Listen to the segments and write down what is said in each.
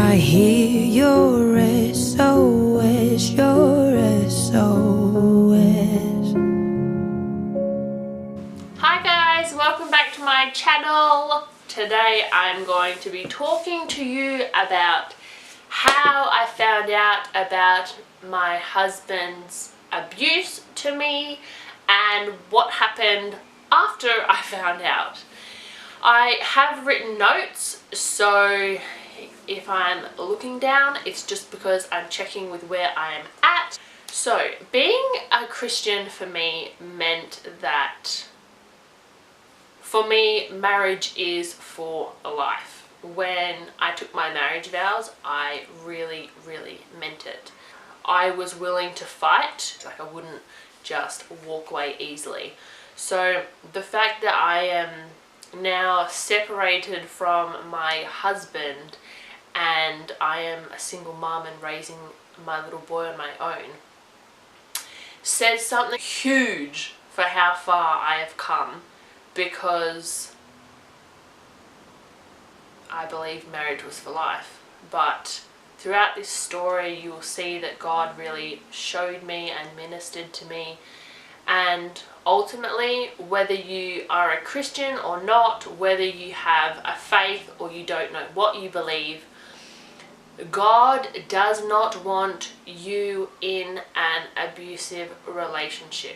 I hear your SOS, your SOS. Hi guys, welcome back to my channel. Today I'm going to be talking to you about how I found out about my husband's abuse to me and what happened after I found out. I have written notes, so if I'm looking down, it's just because I'm checking with where I am at. So, being a Christian for me meant that, for me, marriage is for life. When I took my marriage vows, I really, really meant it. I was willing to fight, like I wouldn't just walk away easily. So, the fact that I am now separated from my husband and I am a single mum and raising my little boy on my own says something huge for how far I have come, because I believe marriage was for life. But throughout this story you will see that God really showed me and ministered to me. And ultimately, whether you are a Christian or not, whether you have a faith or you don't know what you believe, God does not want you in an abusive relationship.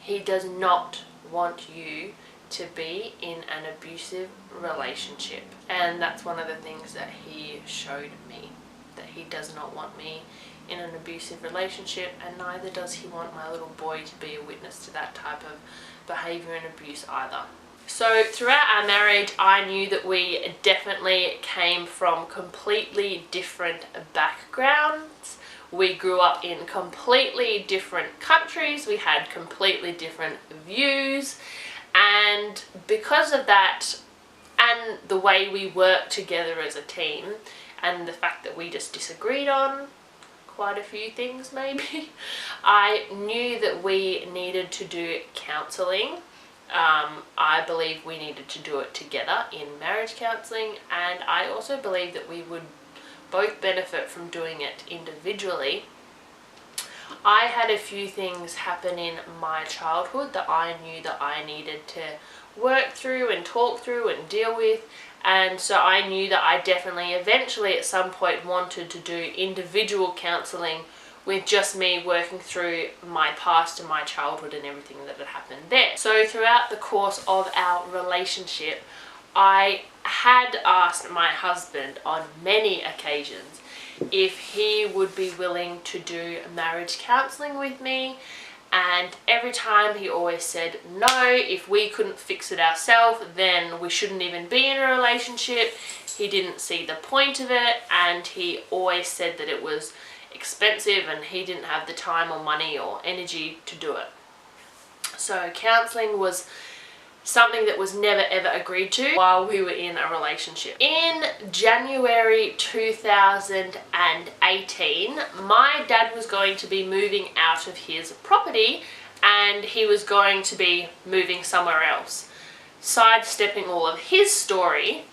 He does not want you to be in an abusive relationship. And that's one of the things that He showed me, that He does not want me in an abusive relationship, and neither does He want my little boy to be a witness to that type of behaviour and abuse either. So throughout our marriage, I knew that we definitely came from completely different backgrounds. We grew up in completely different countries, we had completely different views, and because of that and the way we worked together as a team and the fact that we just disagreed on quite a few things maybe, I knew that we needed to do counselling. I believe we needed to do it together in marriage counselling, and I also believe that we would both benefit from doing it individually. I had a few things happen in my childhood that I knew that I needed to work through and talk through and deal with, and so I knew that I definitely eventually at some point wanted to do individual counselling with just me working through my past and my childhood and everything that had happened there. So throughout the course of our relationship, I had asked my husband on many occasions if he would be willing to do marriage counselling with me, and every time he always said no. If we couldn't fix it ourselves, then we shouldn't even be in a relationship. He didn't see the point of it, and he always said that it was expensive and he didn't have the time or money or energy to do it. So counselling was something that was never ever agreed to while we were in a relationship. In January 2018, my dad was going to be moving out of his property and he was going to be moving somewhere else. Sidestepping all of his story,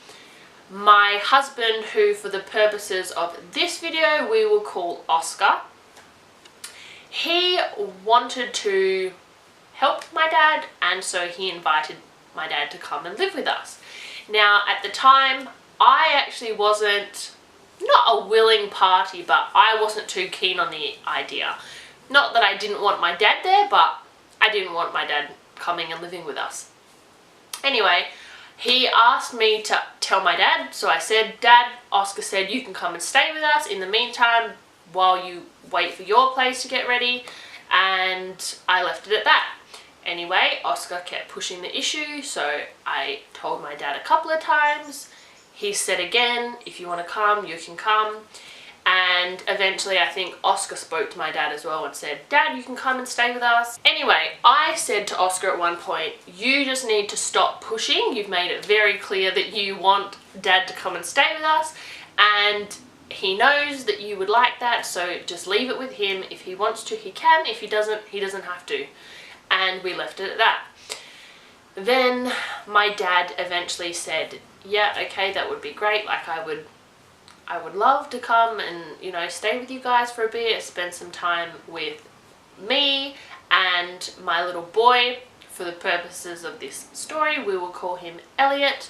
my husband, who for the purposes of this video we will call Oscar, he wanted to help my dad, and so he invited my dad to come and live with us. Now at the time I actually wasn't, not a willing party, but I wasn't too keen on the idea. Not that I didn't want my dad there, but I didn't want my dad coming and living with us. Anyway, he asked me to tell my dad, so I said, Dad, Oscar said you can come and stay with us in the meantime while you wait for your place to get ready, and I left it at that. Anyway, Oscar kept pushing the issue, so I told my dad a couple of times. He said again, if you want to come, you can come. And eventually I think Oscar spoke to my dad as well and said, Dad, you can come and stay with us. Anyway, I said to Oscar at one point, you just need to stop pushing. You've made it very clear that you want Dad to come and stay with us, and he knows that you would like that, so just leave it with him. If he wants to, he can. If he doesn't have to. And we left it at that. Then my dad eventually said, yeah, okay, that would be great. Like I I would love to come and, you know, stay with you guys for a bit, spend some time with me and my little boy. For the purposes of this story, we will call him Elliot.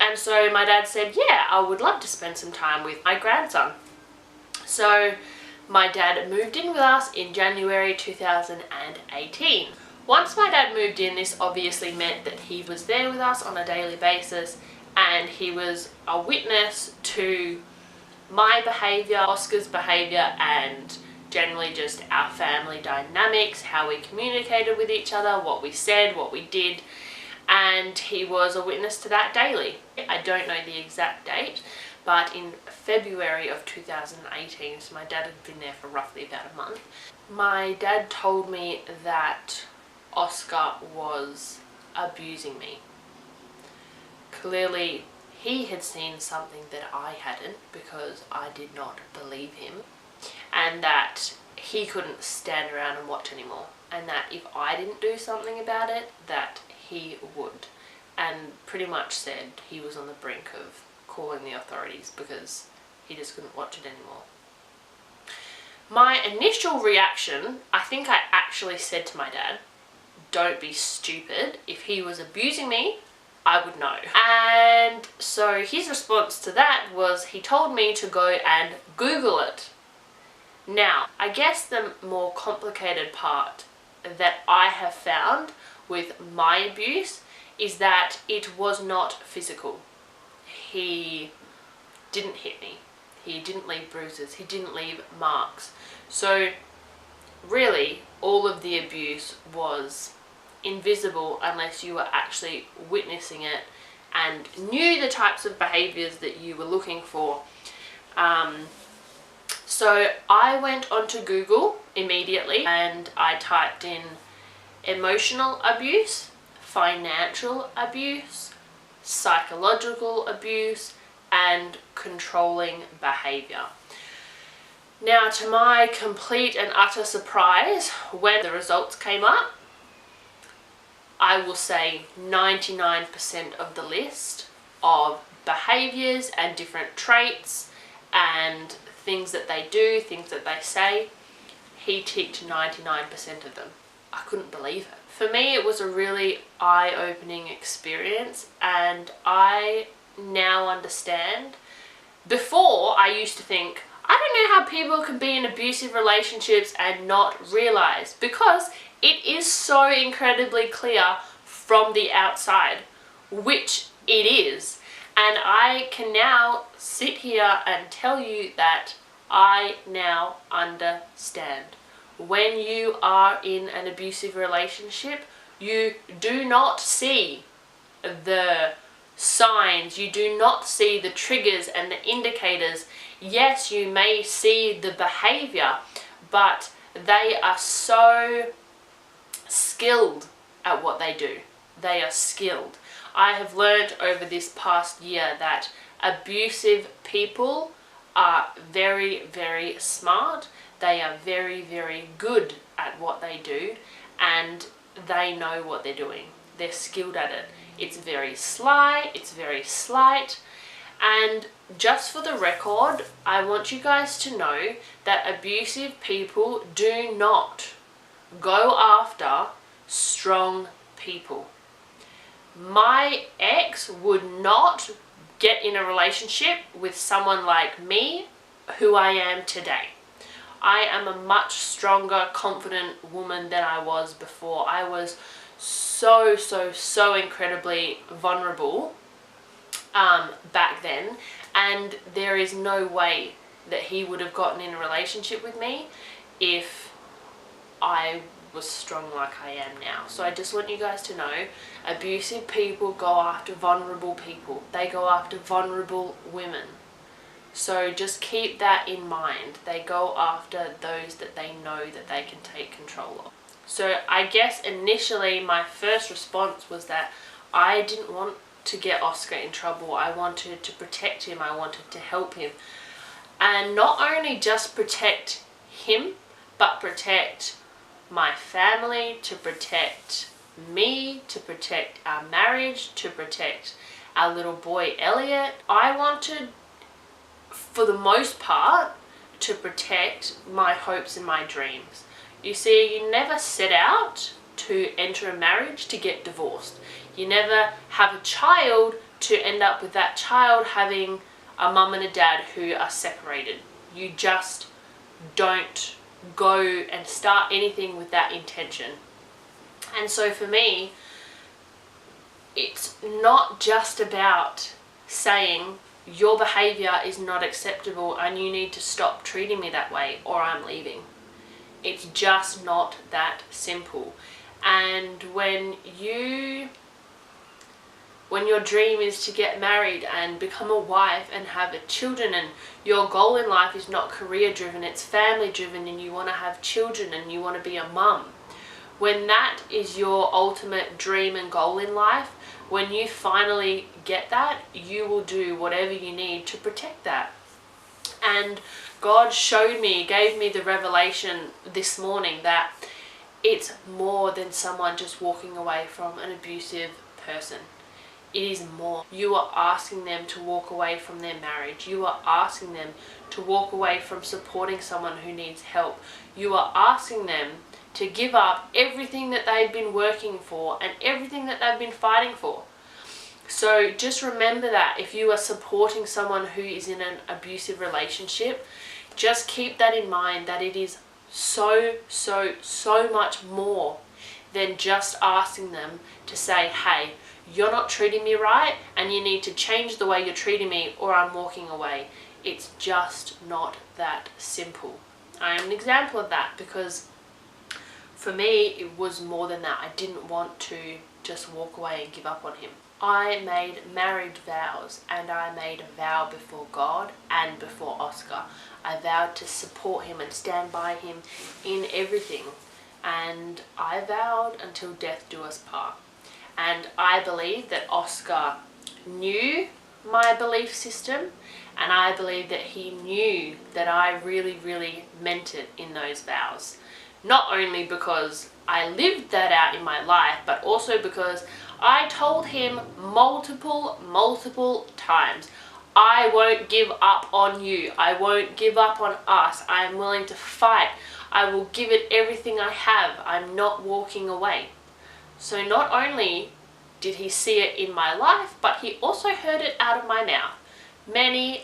And so my dad said, yeah, I would love to spend some time with my grandson. So my dad moved in with us in January 2018. Once my dad moved in, this obviously meant that he was there with us on a daily basis, and he was a witness to my behaviour, Oscar's behaviour, and generally just our family dynamics, how we communicated with each other, what we said, what we did, and he was a witness to that daily. I don't know the exact date, but in February of 2018, so my dad had been there for roughly about a month, my dad told me that Oscar was abusing me. Clearly, he had seen something that I hadn't, because I did not believe him, and that he couldn't stand around and watch anymore, and that if I didn't do something about it, that he would, and pretty much said he was on the brink of calling the authorities because he just couldn't watch it anymore. My initial reaction, I think I actually said to my dad, don't be stupid. If he was abusing me, I would know. And so his response to that was he told me to go and Google it. Now, I guess the more complicated part that I have found with my abuse is that it was not physical. He didn't hit me. He didn't leave bruises. He didn't leave marks. So really, all of the abuse was invisible unless you were actually witnessing it and knew the types of behaviours that you were looking for. So I went onto Google immediately and I typed in emotional abuse, financial abuse, psychological abuse, and controlling behaviour. Now, to my complete and utter surprise, when the results came up, I will say 99% of the list of behaviours and different traits and things that they do, things that they say, he ticked 99% of them. I couldn't believe it. For me, it was a really eye-opening experience, and I now understand. Before, I used to think, I don't know how people can be in abusive relationships and not realise, because it is so incredibly clear from the outside, which it is. And I can now sit here and tell you that I now understand. When you are in an abusive relationship, you do not see the signs, you do not see the triggers and the indicators. Yes, you may see the behavior, but they are so skilled at what they do. They are skilled. I have learned over this past year that abusive people are very, very smart. They are very, very good at what they do, and they know what they're doing. They're skilled at it. It's very sly, it's very slight, and just for the record, I want you guys to know that abusive people do not go after strong people. My ex would not get in a relationship with someone like me, who I am today. I am a much stronger, confident woman than I was before. I was so incredibly vulnerable back then, and there is no way that he would have gotten in a relationship with me if I was strong like I am now. So I just want you guys to know, abusive people go after vulnerable people. They go after vulnerable women. So just keep that in mind. They go after those that they know that they can take control of. So I guess initially my first response was that I didn't want to get Oscar in trouble. I wanted to protect him. I wanted to help him. And not only just protect him, but protect my family, to protect me, to protect our marriage, to protect our little boy Elliot. I wanted for the most part, to protect my hopes and my dreams. You see, you never set out to enter a marriage to get divorced. You never have a child to end up with that child having a mum and a dad who are separated. You just don't go and start anything with that intention. And so for me, it's not just about saying your behavior is not acceptable and you need to stop treating me that way or I'm leaving. It's just not that simple. And when your dream is to get married and become a wife and have children, and your goal in life is not career driven, it's family driven, and you want to have children and you want to be a mum, when that is your ultimate dream and goal in life, when you finally get that, you will do whatever you need to protect that. And God gave me the revelation this morning that it's more than someone just walking away from an abusive person. It is more. You are asking them to walk away from their marriage. You are asking them to walk away from supporting someone who needs help. You are asking them to give up everything that they've been working for and everything that they've been fighting for. So just remember that if you are supporting someone who is in an abusive relationship, just keep that in mind, that it is so much more than just asking them to say, hey, you're not treating me right and you need to change the way you're treating me or I'm walking away. It's just not that simple. I am an example of that because for me it was more than that. I didn't want to just walk away and give up on him. I made marriage vows, and I made a vow before God and before Oscar. I vowed to support him and stand by him in everything, and I vowed until death do us part. And I believe that Oscar knew my belief system, and I believe that he knew that I really meant it in those vows. Not only because I lived that out in my life, but also because I told him multiple times, I won't give up on you. I won't give up on us. I am willing to fight. I will give it everything I have. I'm not walking away. So not only did he see it in my life, but he also heard it out of my mouth many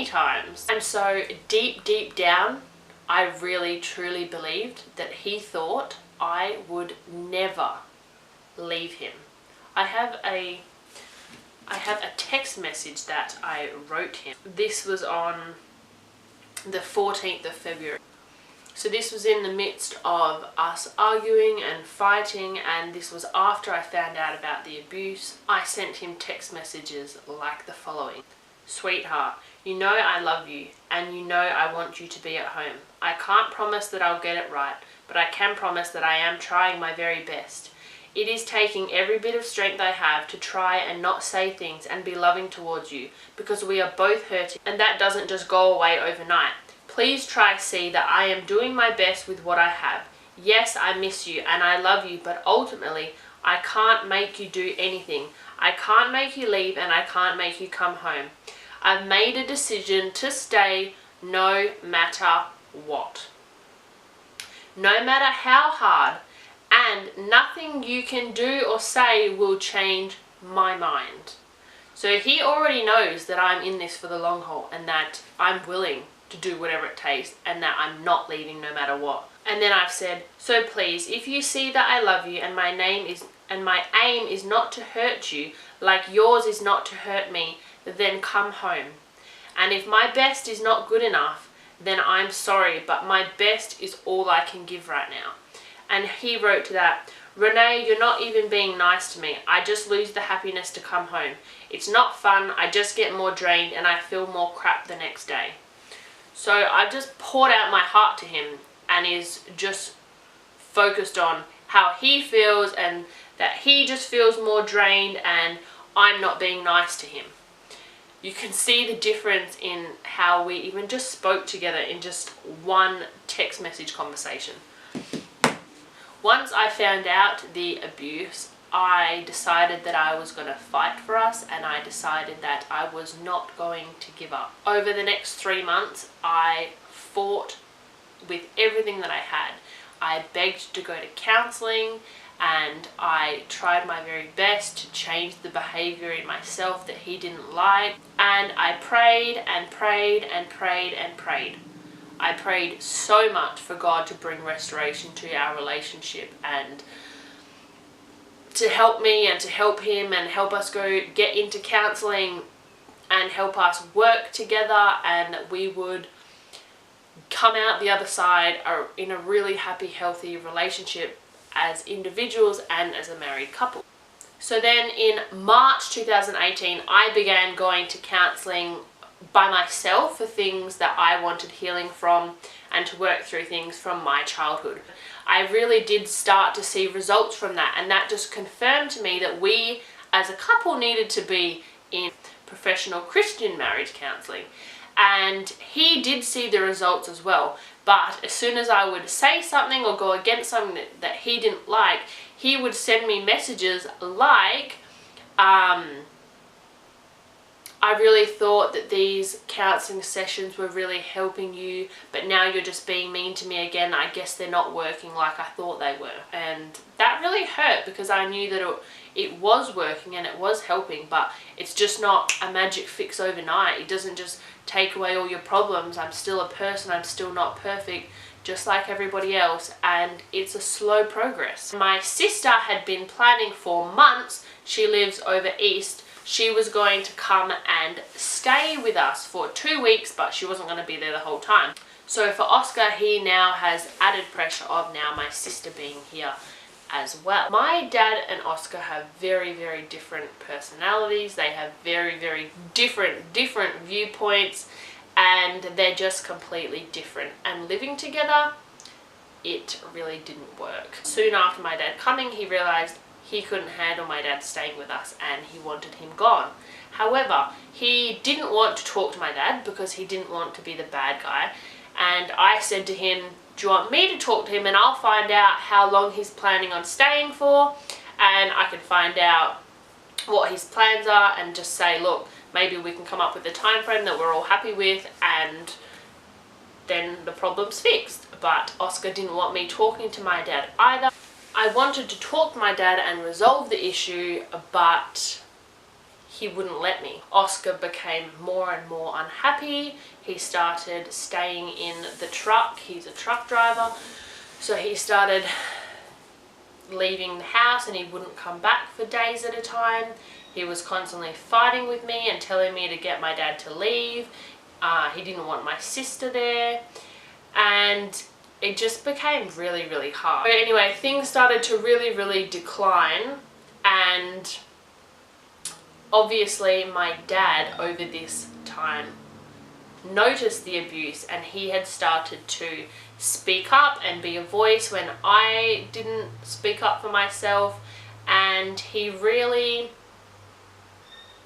times. And so deep down, I really truly believed that he thought I would never leave him. I have a text message that I wrote him. This was on the 14th of February. So this was in the midst of us arguing and fighting, and this was after I found out about the abuse. I sent him text messages like the following. Sweetheart, you know I love you, and you know I want you to be at home. I can't promise that I'll get it right, but I can promise that I am trying my very best. It is taking every bit of strength I have to try and not say things and be loving towards you, because we are both hurting, and that doesn't just go away overnight. Please try see that I am doing my best with what I have. Yes, I miss you and I love you, but ultimately I can't make you do anything. I can't make you leave and I can't make you come home. I've made a decision to stay no matter what. No matter how hard, and nothing you can do or say will change my mind. So he already knows that I'm in this for the long haul and that I'm willing to do whatever it takes and that I'm not leaving no matter what. And then I've said, so please, if you see that I love you and my aim is not to hurt you like yours is not to hurt me, then come home. And if my best is not good enough, then I'm sorry, but my best is all I can give right now. And he wrote to that, Renee, you're not even being nice to me. I just lose the happiness to come home. It's not fun. I just get more drained and I feel more crap the next day. So I just poured out my heart to him and is just focused on how he feels and that he just feels more drained and I'm not being nice to him. You can see the difference in how we even just spoke together in just one text message conversation. Once I found out the abuse, I decided that I was going to fight for us, and I decided that I was not going to give up. Over the next 3 months, I fought with everything that I had. I begged to go to counselling, and I tried my very best to change the behaviour in myself that he didn't like. And I prayed and prayed and prayed and prayed. I prayed so much for God to bring restoration to our relationship, and to help me and to help him and help us go get into counselling and help us work together, and that we would come out the other side in a really happy, healthy relationship as individuals and as a married couple. So then in March 2018, I began going to counselling by myself for things that I wanted healing from, and to work through things from my childhood. I really did start to see results from that, and that just confirmed to me that we as a couple needed to be in professional Christian marriage counselling. And he did see the results as well, but as soon as I would say something or go against something that he didn't like, he would send me messages like, I really thought that these counselling sessions were really helping you, but now you're just being mean to me again. I guess they're not working like I thought they were. And that really hurt, because I knew that it was working and it was helping, but it's just not a magic fix overnight. It doesn't just take away all your problems. I'm still a person, I'm still not perfect, just like everybody else, and it's a slow progress. My sister had been planning for months. She lives over east. She was going to come and stay with us for 2 weeks, but she wasn't going to be there the whole time. So for Oscar, he now has added pressure of now my sister being here as well. My dad and Oscar have very, very different personalities. They have very, very different viewpoints, and they're just completely different. And living together, it really didn't work. Soon after my dad coming, he realized he couldn't handle my dad staying with us, and he wanted him gone. However, he didn't want to talk to my dad because he didn't want to be the bad guy. And I said to him, do you want me to talk to him, and I'll find out how long he's planning on staying for, and I can find out what his plans are and just say, look, maybe we can come up with a time frame that we're all happy with, and then the problem's fixed. But Oscar didn't want me talking to my dad either. I wanted to talk to my dad and resolve the issue, but he wouldn't let me. Oscar became more and more unhappy. He started staying in the truck. He's a truck driver. So he started leaving the house, and he wouldn't come back for days at a time. He was constantly fighting with me and telling me to get my dad to leave. He didn't want my sister there. And it just became really, really hard. But anyway, things started to really, really decline, and obviously my dad over this time noticed the abuse, and he had started to speak up and be a voice when I didn't speak up for myself, and he really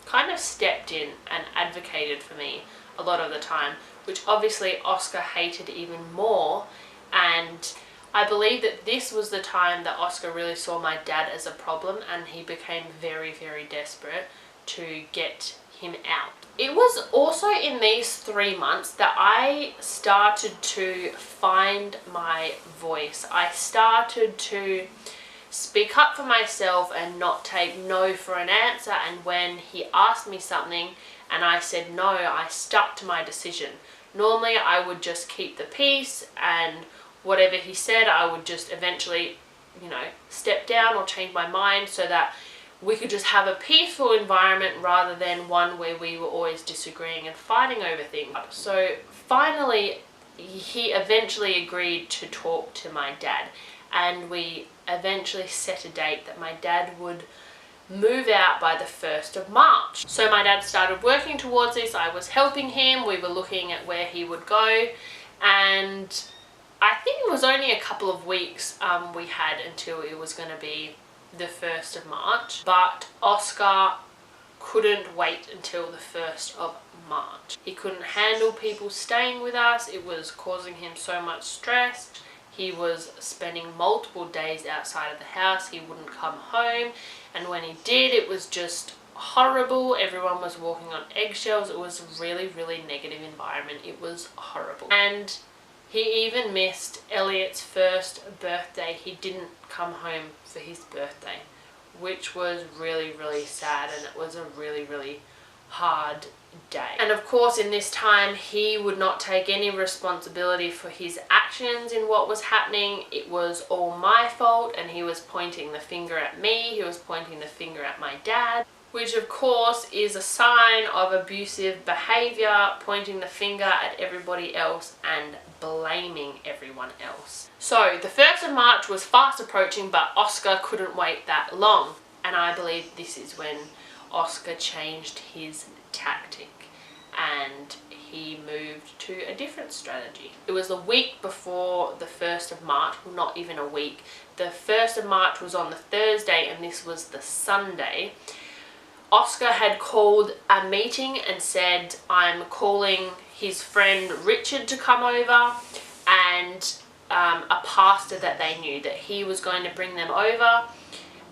kind of stepped in and advocated for me a lot of the time, which obviously Oscar hated even more. And I believe that this was the time that Oscar really saw my dad as a problem, and he became very, very desperate to get him out. It was also in these 3 months that I started to find my voice. I started to speak up for myself and not take no for an answer, and when he asked me something and I said no, I stuck to my decision. Normally I would just keep the peace, and whatever he said I would just eventually, step down or change my mind so that we could just have a peaceful environment rather than one where we were always disagreeing and fighting over things. So finally he eventually agreed to talk to my dad, and we eventually set a date that my dad would move out by the 1st of March. So my dad started working towards this. I was helping him. We were looking at where he would go, and I think it was only a couple of weeks we had until it was going to be the 1st of March, but Oscar couldn't wait until the 1st of March. He couldn't handle people staying with us. It was causing him so much stress. he was spending multiple days outside of the house. He wouldn't come home, and when he did, it was just horrible. Everyone was walking on eggshells. It was a really, really negative environment. It was horrible. And he even missed Elliot's first birthday. He didn't come home for his birthday, which was really, really sad, and it was a really, really hard day. And of course, in this time, he would not take any responsibility for his actions in what was happening. It was all my fault, and he was pointing the finger at me. He was pointing the finger at my dad, which of course is a sign of abusive behavior, pointing the finger at everybody else and blaming everyone else. So the 1st of March was fast approaching, but Oscar couldn't wait that long. And I believe this is when Oscar changed his tactic and he moved to a different strategy. It was the week before the 1st of March, well, not even a week. The 1st of March was on the Thursday and this was the Sunday. Oscar had called a meeting and said, I'm calling his friend Richard to come over, and a pastor that they knew, that he was going to bring them over,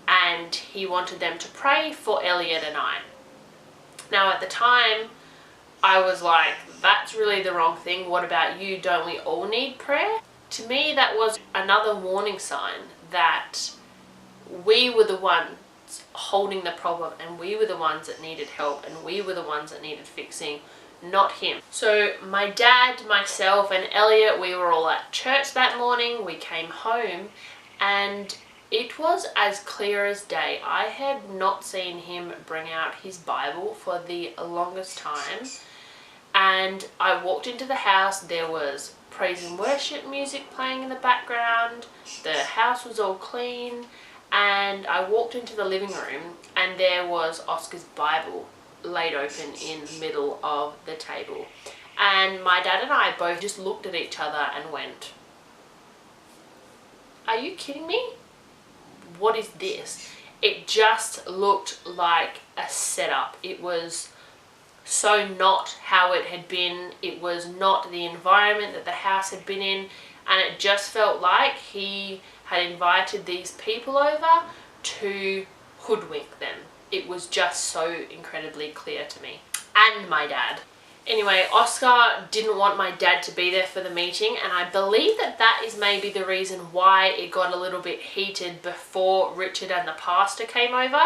and he wanted them to pray for Elliot and I. Now at the time, I was like, that's really the wrong thing. What about you? Don't we all need prayer? To me, that was another warning sign that we were the ones holding the problem, and we were the ones that needed help, and we were the ones that needed fixing, not him. So my dad, myself and Elliot, we were all at church that morning. We came home and it was as clear as day. I had not seen him bring out his Bible for the longest time, and I walked into the house. There was praise and worship music playing in the background. The house was all clean. And I walked into the living room and there was Oscar's Bible laid open in the middle of the table. And my dad and I both just looked at each other and went, are you kidding me? What is this? It just looked like a setup. It was so not how it had been. It was not the environment that the house had been in. And it just felt like he had invited these people over to hoodwink them. It was just so incredibly clear to me. And my dad. Anyway, Oscar didn't want my dad to be there for the meeting, and I believe that that is maybe the reason why it got a little bit heated before Richard and the pastor came over.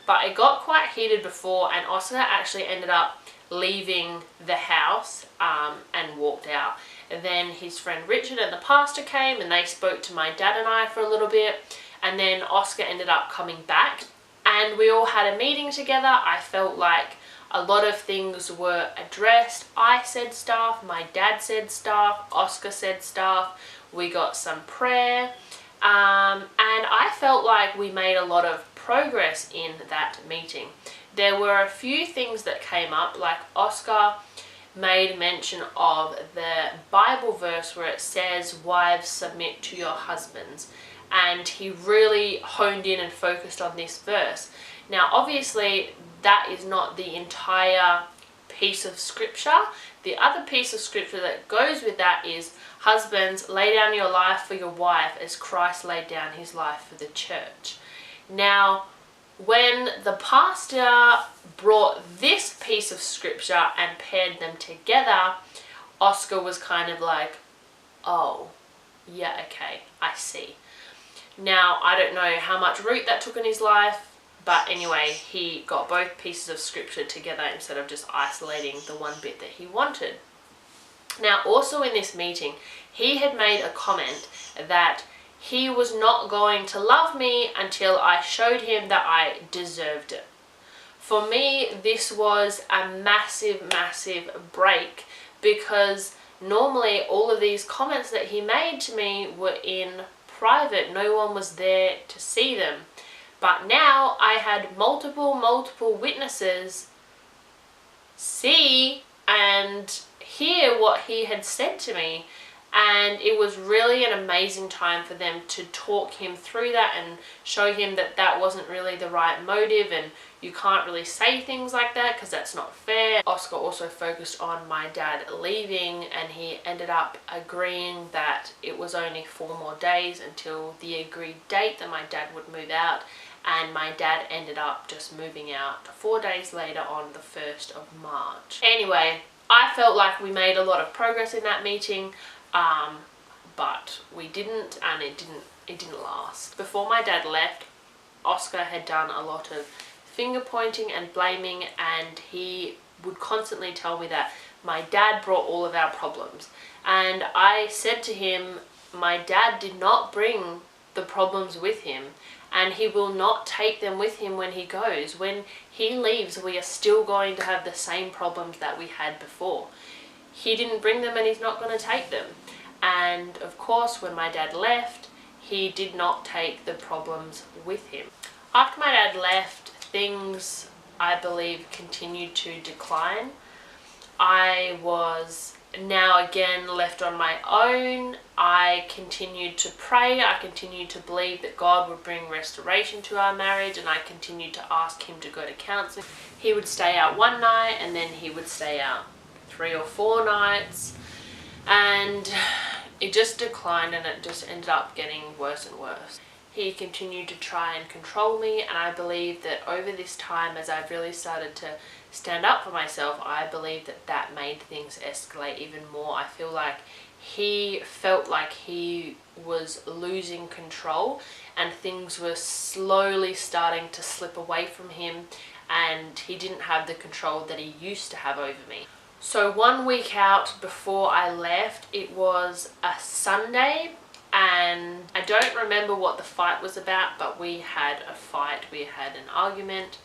But it got quite heated before, and Oscar actually ended up leaving the house and walked out. And then his friend Richard and the pastor came and they spoke to my dad and I for a little bit, and then Oscar ended up coming back and we all had a meeting together. I felt like a lot of things were addressed. I said stuff, my dad said stuff, Oscar said stuff, we got some prayer, and I felt like we made a lot of progress in that meeting. There were a few things that came up, like Oscar made mention of the Bible verse where it says, wives, submit to your husbands, and he really honed in and focused on this verse. Now obviously that is not the entire piece of scripture. The other piece of scripture that goes with that is, husbands, lay down your life for your wife as Christ laid down his life for the church. Now, when the pastor brought this piece of scripture and paired them together, Oscar was kind of like, oh, yeah, okay, I see. Now, I don't know how much root that took in his life, but anyway, he got both pieces of scripture together instead of just isolating the one bit that he wanted. Now, also in this meeting, he had made a comment that he was not going to love me until I showed him that I deserved it. For me, this was a massive, massive break, because normally all of these comments that he made to me were in private. No one was there to see them. But now I had multiple witnesses see and hear what he had said to me. And it was really an amazing time for them to talk him through that and show him that that wasn't really the right motive, and you can't really say things like that because that's not fair. Oscar also focused on my dad leaving, and he ended up agreeing that it was only 4 more days until the agreed date that my dad would move out, and my dad ended up just moving out 4 days later on the 1st of March. Anyway, I felt like we made a lot of progress in that meeting. But we didn't, and it didn't last. Before my dad left, Oscar had done a lot of finger pointing and blaming, and he would constantly tell me that my dad brought all of our problems. And I said to him, my dad did not bring the problems with him, and he will not take them with him when he goes. When he leaves, we are still going to have the same problems that we had before. He didn't bring them, and he's not going to take them. And of course, when my dad left, he did not take the problems with him. After my dad left, things, I believe, continued to decline. I was now again left on my own. I continued to pray. I continued to believe that God would bring restoration to our marriage, and I continued to ask him to go to counseling. He would stay out one night, and then he would stay out 3 or 4 nights, and it just declined, and it just ended up getting worse and worse. He continued to try and control me, and I believe that over this time, as I've really started to stand up for myself, I believe that that made things escalate even more. I feel like he felt like he was losing control, and things were slowly starting to slip away from him, and he didn't have the control that he used to have over me. So 1 week out before I left, it was a Sunday, and I don't remember what the fight was about, but we had a fight, we had an argument,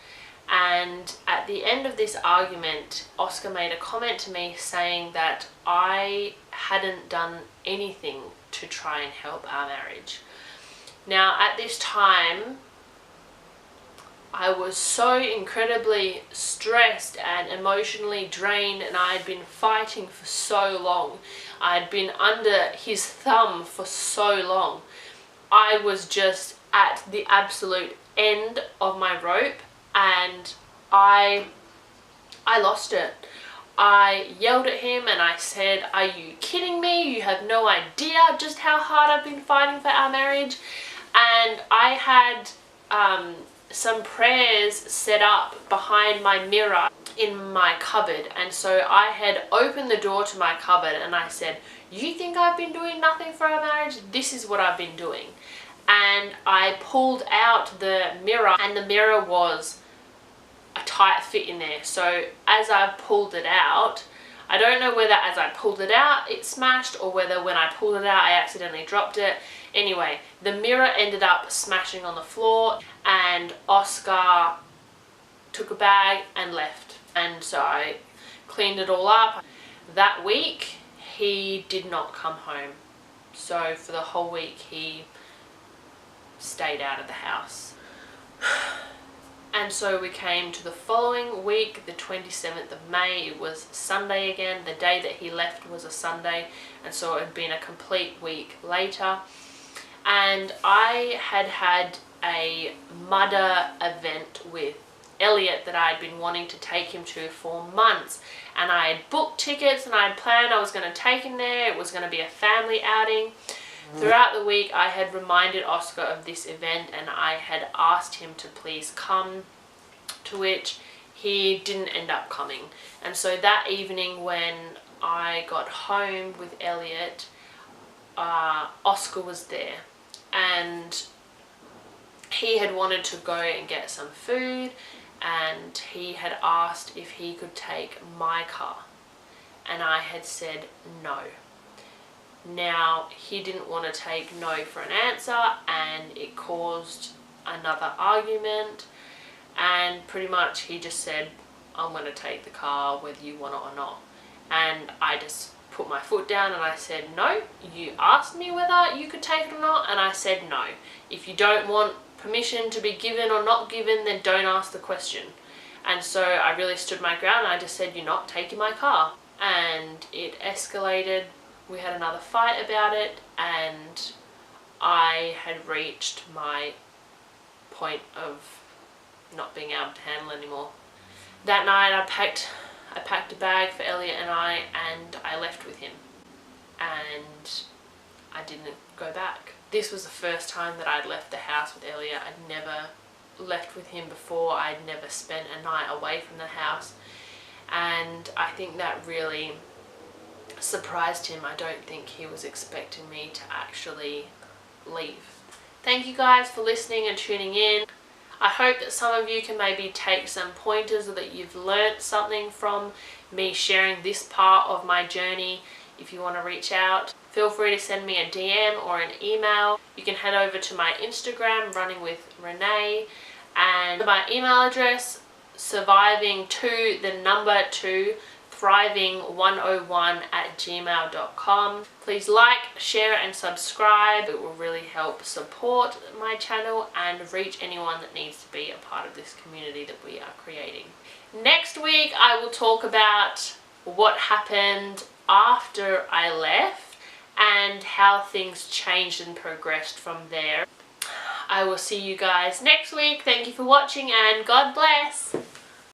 and at the end of this argument, Oscar made a comment to me saying that I hadn't done anything to try and help our marriage. Now, at this time, I was so incredibly stressed and emotionally drained, and I had been fighting for so long. I had been under his thumb for so long. I was just at the absolute end of my rope, and I lost it. I yelled at him and I said, "Are you kidding me? You have no idea just how hard I've been fighting for our marriage." And I had some prayers set up behind my mirror in my cupboard, and so I had opened the door to my cupboard and I said, "You think I've been doing nothing for our marriage? This is what I've been doing." And I pulled out the mirror, and the mirror was a tight fit in there. So as I pulled it out, I don't know whether as I pulled it out it smashed, or whether when I pulled it out I accidentally dropped it. Anyway, the mirror ended up smashing on the floor, and Oscar took a bag and left. And so I cleaned it all up. That week, he did not come home. So for the whole week, he stayed out of the house. And so we came to the following week, the 27th of May. It was Sunday again. The day that he left was a Sunday, and so it had been a complete week later. And I had had a mudder event with Elliot that I had been wanting to take him to for months, and I had booked tickets and I had planned I was going to take him there. It was going to be a family outing. Throughout the week, I had reminded Oscar of this event, and I had asked him to please come, to which he didn't end up coming. And so that evening when I got home with Elliot, Oscar was there, and he had wanted to go and get some food, and he had asked if he could take my car, and I had said no. Now, he didn't want to take no for an answer, and it caused another argument, and pretty much he just said, "I'm going to take the car whether you want it or not." And I just put my foot down and I said no. You asked me whether you could take it or not, and I said no. If you don't want permission to be given or not given, then don't ask the question. And so I really stood my ground and I just said, you're not taking my car. And it escalated. We had another fight about it, and I had reached my point of not being able to handle anymore. That night I packed a bag for Elliot and I left with him, and I didn't go back. This was the first time that I'd left the house with Elliot. I'd never left with him before. I'd never spent a night away from the house, and I think that really surprised him. I don't think he was expecting me to actually leave. Thank you guys for listening and tuning in. I hope that some of you can maybe take some pointers, or that you've learnt something from me sharing this part of my journey. If you want to reach out, feel free to send me a DM or an email. You can head over to my Instagram, Running with Renee, and my email address, surviving2thriving101@gmail.com. Please like, share and subscribe. It will really help support my channel and reach anyone that needs to be a part of this community that we are creating. Next week I will talk about what happened after I left and how things changed and progressed from there. I will see you guys next week. Thank you for watching, and God bless.